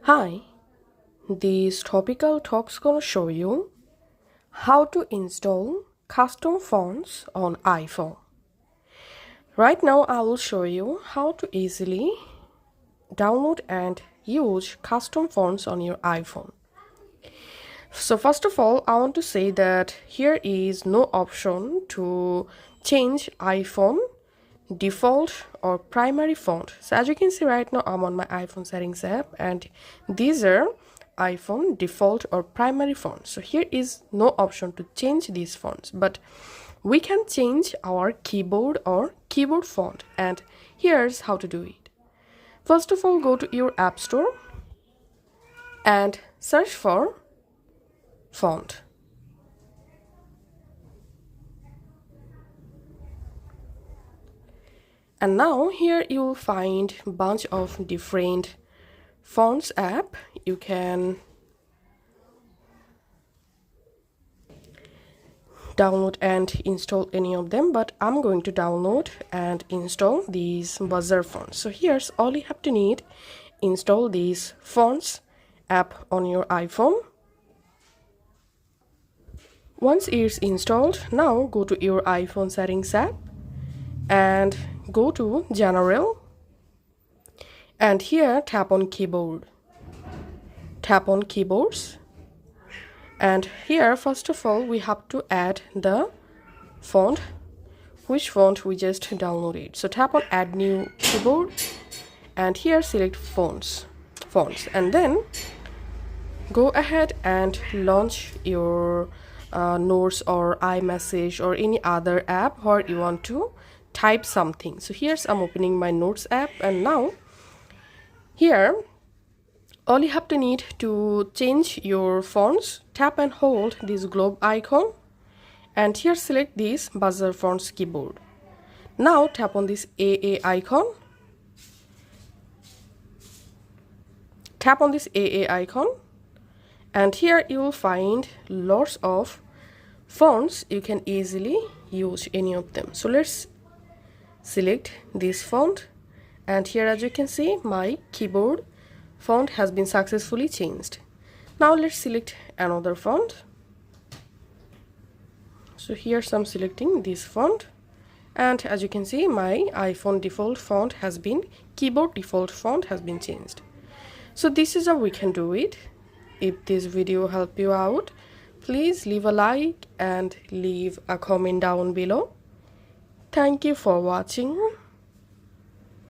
Hi, this topical talk's gonna show you how to install custom fonts on iPhone. Right now I will show you how to easily download and use custom fonts on your iPhone. So first of all, I want to say that here is no option to change iPhone default or primary font. So as you can see right now, I'm on my iPhone settings app and these are iPhone default or primary fonts. So here is no option to change these fonts, but we can change our keyboard or keyboard font, and here's how to do it. First of all, go to your app store and search for font. And now here you will find a bunch of different fonts app. You can download and install any of them, but I'm going to download and install these buzzer fonts. So here's all you have to need: install these fonts app on your iPhone. Once it's installed, now go to your iPhone settings app and go to General, and here tap on Keyboard. Tap on Keyboards, and here first of all we have to add the font, which font we just downloaded. So tap on Add New Keyboard, and here select fonts, and then go ahead and launch your Notes or iMessage or any other app where you want to type something. So here's I'm opening my Notes app, and now here all you have to need to change your fonts, tap and hold this globe icon, and here select this buzzer fonts keyboard. Now tap on this AA icon, tap on this AA icon, and here you will find lots of fonts. You can easily use any of them. So let's select this font, and here as you can see my keyboard font has been successfully changed. Now let's select another font. So here's I'm selecting this font, and as you can see my iPhone default font has been, keyboard default font has been changed. So this is how we can do it. If this video helped you out, please leave a like and leave a comment down below. Thank you for watching.